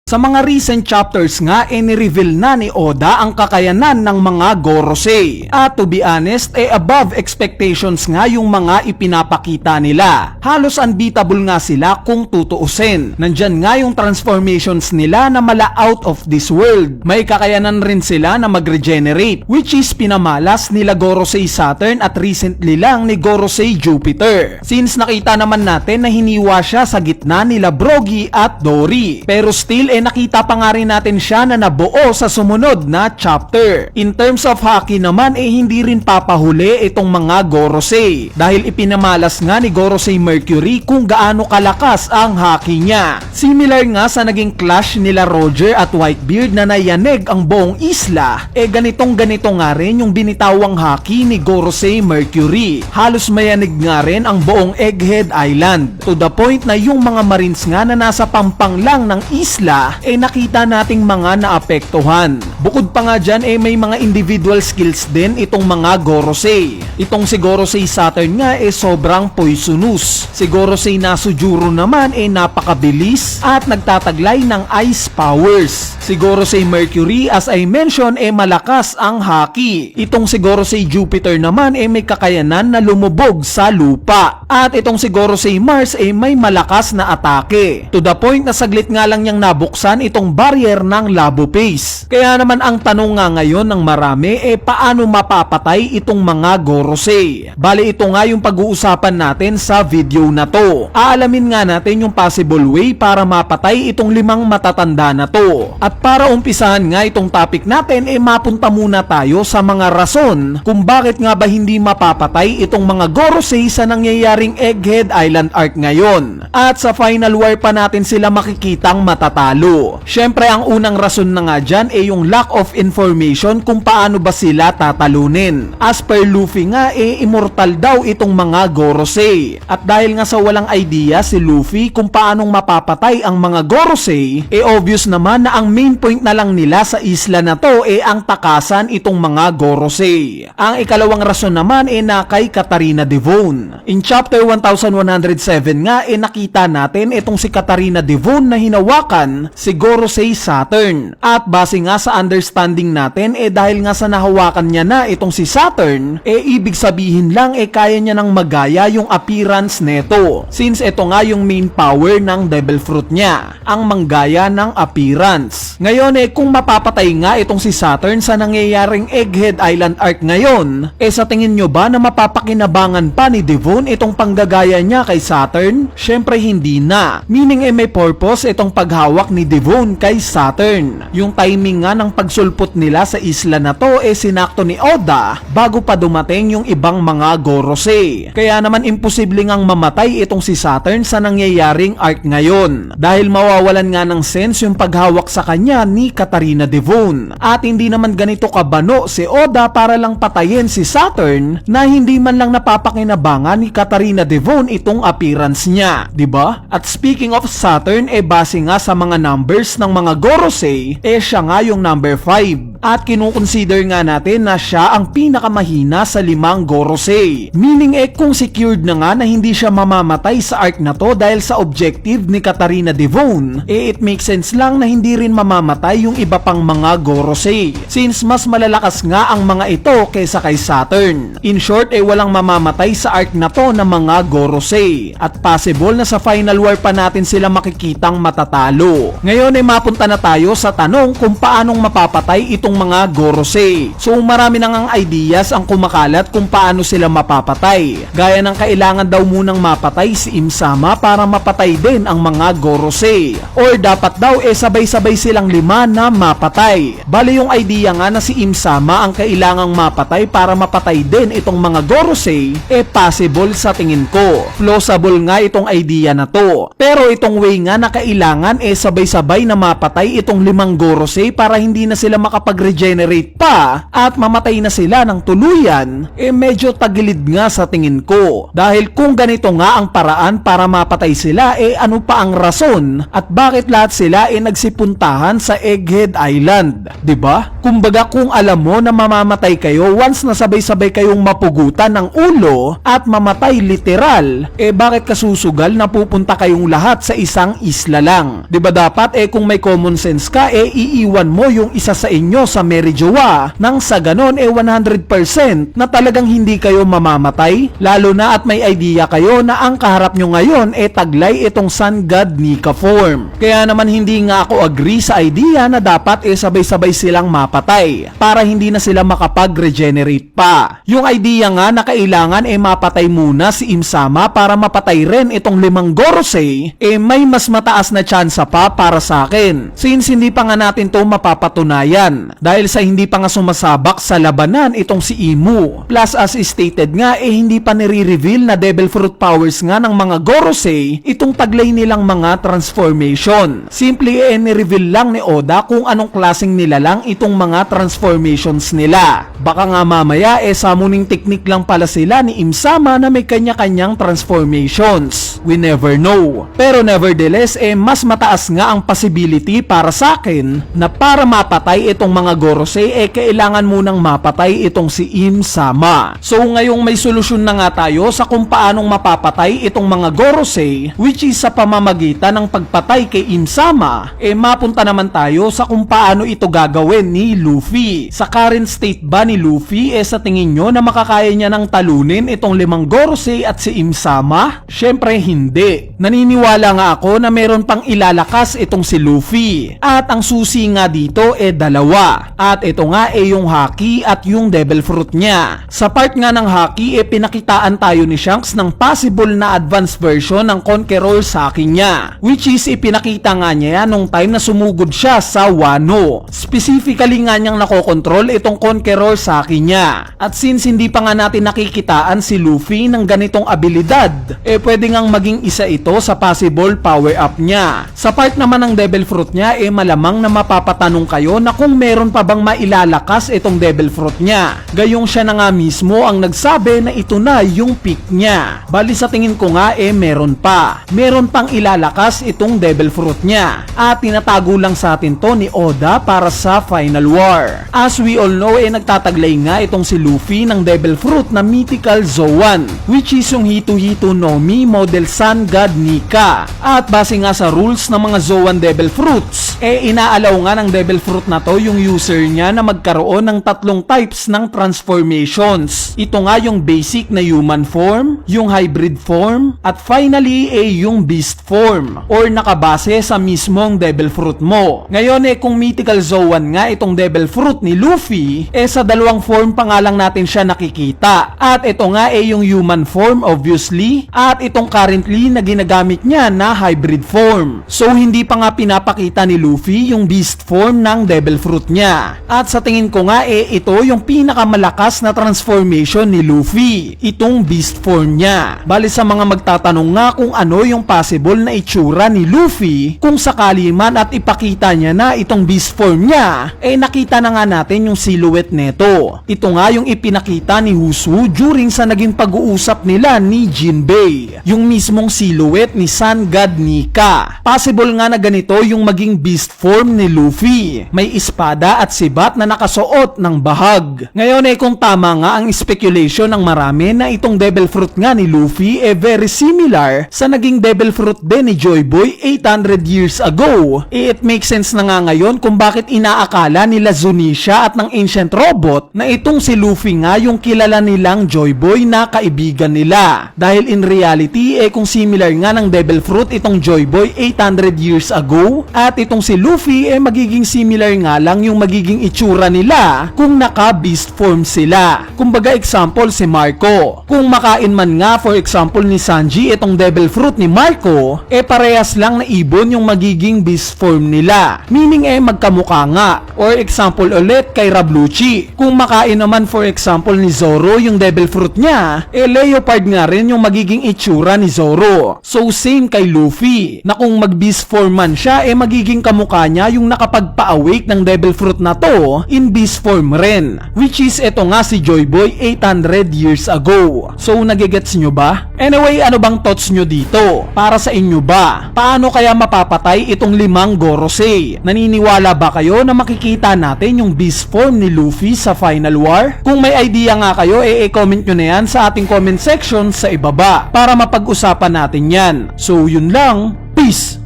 Sa mga recent chapters nga, ni-reveal na ni Oda ang kakayanan ng mga Gorosei. At to be honest, above expectations nga yung mga ipinapakita nila. Halos unbeatable nga sila kung tutuusin. Nandyan nga yung transformations nila na mala out of this world. May kakayanan rin sila na mag-regenerate, which is pinamalas nila Gorosei Saturn at recently lang ni Gorosei Jupiter. Since nakita naman natin na hiniwa siya sa gitna nila Brogy at Dory. Pero still, nakita pa nga rin natin siya na nabuo sa sumunod na chapter. In terms of haki naman, hindi rin papahuli itong mga Gorosei dahil ipinamalas nga ni Gorosei Mercury kung gaano kalakas ang haki niya. Similar nga sa naging clash nila Roger at Whitebeard na nayanig ang buong isla, ganito nga rin yung binitawang haki ni Gorosei Mercury. Halos mayanig nga rin ang buong Egghead Island to the point na yung mga marines nga na nasa pampang lang ng isla nakita nating mga naapektuhan. Bukod pa nga dyan may mga individual skills din itong mga Gorosei. Itong si Gorosei Saturn nga sobrang poisonous. Si Gorosei Nasujuro naman napakabilis at nagtataglay ng ice powers. Si Gorosei Mercury as I mentioned malakas ang haki. Itong si Gorosei Jupiter naman may kakayanan na lumubog sa lupa. At itong si Gorosei Mars may malakas na atake. To the point na saglit nga lang niyang nabuksan itong barrier ng labo phase. Kaya naman ang tanong nga ngayon ng marami paano mapapatay itong mga Gorosei? Bali ito nga yung pag-uusapan natin sa video na to. Aalamin nga natin yung possible way para mapatay itong 5 matatanda na to. At para umpisahan nga itong topic natin mapunta muna tayo sa mga rason kung bakit nga ba hindi mapapatay itong mga Gorosei sa nangyayaring Egghead Island arc ngayon. At sa final war pa natin sila makikitang matatalo. Syempre ang unang rason na nga dyan yung lack of information kung paano ba sila tatalunin. As per Luffy nga immortal daw itong mga Gorosei. At dahil nga sa walang idea si Luffy kung paanong mapapatay ang mga Gorosei, obvious naman na ang main point na lang nila sa isla na to ang takasan itong mga Gorosei. Ang ikalawang rason naman na kay Katarina Devon. In chapter 1107 nga nakita natin itong si Katarina Devon na hinawakan si Gorosei Saturn. At base nga sa understanding natin dahil nga sa nahawakan niya na itong si Saturn, ibig sabihin lang kaya niya nang magaya yung appearance neto. Since ito nga yung main power ng Devil Fruit niya, ang manggaya ng appearance. Ngayon kung mapapatay nga itong si Saturn sa nangyayaring Egghead Island arc ngayon, sa tingin nyo ba na mapapakinabangan pa ni Devon itong panggagaya niya kay Saturn? Syempre hindi na. Meaning may purpose itong paghawak ni Devon kay Saturn. Yung timing nga ng pagsulpot nila sa isla na to sinakto ni Oda bago pa dumating yung ibang mga Gorosei. Kaya naman imposible ngang mamatay itong si Saturn sa nangyayaring arc ngayon dahil mawawalan nga ng sense yung paghawak sa kanya ni Katarina Devon. At hindi naman ganito kabano si Oda para lang patayin si Saturn na hindi man lang napapakinabangan ni Katarina Devon itong appearance niya, diba? At speaking of Saturn base nga sa mga numbers ng mga Gorosei siya nga yung number 5 at kinukonsider nga natin na siya ang pinakamahina sa 5 Gorosei. Meaning kung secured na nga na hindi siya mamamatay sa arc na to dahil sa objective ni Katarina Devon, it makes sense lang na hindi rin mamamatay yung iba pang mga Gorosei since mas malalakas nga ang mga ito kaysa kay Saturn. In short walang mamamatay sa arc na to na mga Gorosei at possible na sa final war pa natin sila makikitang matatalo. Ngayon mapunta na tayo sa tanong kung paanong mapapatay itong mga Gorosei. So marami nang ang ideas ang kumakalat kung paano sila mapapatay. Gaya ng kailangan daw munang mapatay si Im-sama para mapatay din ang mga Gorosei. Or dapat daw sabay-sabay silang 5 na mapatay. Bali yung idea nga na si Im-sama ang kailangang mapatay para mapatay din itong mga Gorosei possible sa tingin ko. Plausible nga itong idea na to. Pero itong way nga na kailangan sabay-sabay na mapatay itong 5 Gorosei para hindi na sila makapag-regenerate pa at mamatay na sila ng tuluyan, medyo tagilid nga sa tingin ko. Dahil kung ganito nga ang paraan para mapatay sila, ano pa ang rason at bakit lahat sila nagsipuntahan sa Egghead Island? 'Di ba? Kumbaga kung alam mo na mamamatay kayo once na sabay-sabay kayong mapugutan ng ulo at mamatay literal, bakit kasusugal na pupunta kayong lahat sa isang isla lang? 'Di ba dapat kung may common sense ka, iiwan mo yung isa sa inyo sa Merijoa nang sa ganon 100% na talagang hindi kayo mamamatay, lalo na at may idea kayo na ang kaharap nyo ngayon taglay itong Sun God Nika form. Kaya naman hindi nga ako agree sa idea na dapat sabay-sabay silang mapatay para hindi na sila makapag-regenerate pa. Yung idea nga na kailangan mapatay muna si Imsama para mapatay rin itong 5 Gorosei, may mas mataas na tsansa pa para sa akin, since hindi pa nga natin to mapapatunayan dahil sa hindi pa nga sumasabak sa labanan itong si Imu. Plus as stated nga hindi pa nire-reveal na devil fruit powers nga ng mga Gorosei itong taglay nilang mga transformation. Simple ni-reveal lang ni Oda kung anong klaseng nila lang itong mga transformations nila. Baka nga mamaya summoning technique lang pala sila ni Imsama na may kanya-kanyang transformations. We never know. Pero nevertheless mas mataas nga ang possibility para sa akin na para mapatay itong mga Gorosei kailangan munang mapatay itong si Imsama. So ngayong may solusyon na nga tayo sa kung paanong mapapatay itong mga Gorosei, which is sa pamamagitan ng pagpatay kay Imsama, mapunta naman tayo sa kung paano ito gagawin ni Luffy. Sa current state ba ni Luffy, sa tingin nyo na makakaya niya ng talunin itong 5 Gorosei at si Imsama? Syempre hindi. Naniniwala nga ako na meron pang ilalakas itong si Luffy. At ang susi nga dito dalawa. At ito nga yung Haki at yung Devil Fruit niya. Sa part nga ng Haki pinakitaan tayo ni Shanks ng possible na advanced version ng Conqueror Saki niya, which is ipinakita nga niya nung time na sumugod siya sa Wano. Specifically nga niyang nakokontrol itong Conqueror Saki niya. At since hindi pa nga natin nakikitaan si Luffy ng ganitong abilidad, pwede ngang maging isa ito sa possible power up niya. Sa part naman ng Devil Fruit niya malamang na mapapatanong kayo na kung meron pa bang mailalakas itong Devil Fruit niya. Gayong siya na nga mismo ang nagsabi na ito na yung peak niya. Bali sa tingin ko nga meron pa. Meron pang ilalakas itong Devil Fruit niya. At tinatago lang sa atin to ni Oda para sa Final War. As we all know nagtataglay nga itong si Luffy ng Devil Fruit na Mythical Zoan, which is yung Hito-Hito no Mi model Sun God Nika. At base nga sa rules ng mga Zoan Devil Fruits, inaalaw nga ng Devil Fruit na to yung user niya na magkaroon ng 3 types ng transformations. Ito nga yung basic na human form, yung hybrid form, at finally yung beast form or nakabase sa mismong Devil Fruit mo. Ngayon kung Mythical Zoan nga itong Devil Fruit ni Luffy, sa 2 form pa nga lang natin siya nakikita. At ito nga yung human form obviously, at itong currently na ginagamit niya na hybrid form. So hindi pa nga pinapakita ni Luffy yung beast form ng Devil Fruit niya. At sa tingin ko nga ito yung pinakamalakas na transformation ni Luffy, itong beast form niya. Bali sa mga magtatanong nga kung ano yung possible na itsura ni Luffy kung sakali man at ipakita niya na itong beast form niya, nakita na nga natin yung silhouette neto. Ito nga yung ipinakita ni Husu during sa naging pag-uusap nila ni Jinbei, yung mismong silhouette ni Sun God Nika. Possible nga na ganito yung maging beast form ni Luffy, may espada at sibat na nakasuot ng bahag. Ngayon kung tama nga ang speculation ng marami na itong Devil Fruit nga ni Luffy very similar sa naging Devil Fruit din ni Joy Boy 800 years ago, it makes sense na nga ngayon kung bakit inaakala nila Zunisha at ng Ancient Robot na itong si Luffy nga yung kilala nilang Joy Boy na kaibigan nila. Dahil in reality kung similar nga ng Devil Fruit itong Joy Boy 800 years ago, at itong si Luffy magiging similar nga lang yung magiging itsura nila kung naka-beast form sila. Kumbaga example si Marco, kung makain man nga for example ni Sanji itong Devil Fruit ni Marco, parehas lang na ibon yung magiging beast form nila, meaning magkamukha nga. Or example ulit kay Rabluchi, kung makain naman for example ni Zoro yung Devil Fruit niya, leopard nga rin yung magiging itsura ni Zoro. So same kay Luffy, na kung mag beast form man siya magiging kamukha niya yung nakapagpa-awake ng Devil Fruit fruit na to in beast form rin, which is eto nga si Joy Boy 800 years ago. So nagigets nyo ba? Anyway, ano bang thoughts nyo dito? Para sa inyo ba? Paano kaya mapapatay itong 5 Gorosei? Naniniwala ba kayo na makikita natin yung beast form ni Luffy sa Final War? Kung may idea nga kayo, comment nyo na yan sa ating comment section sa ibaba para mapag-usapan natin yan. So yun lang, peace!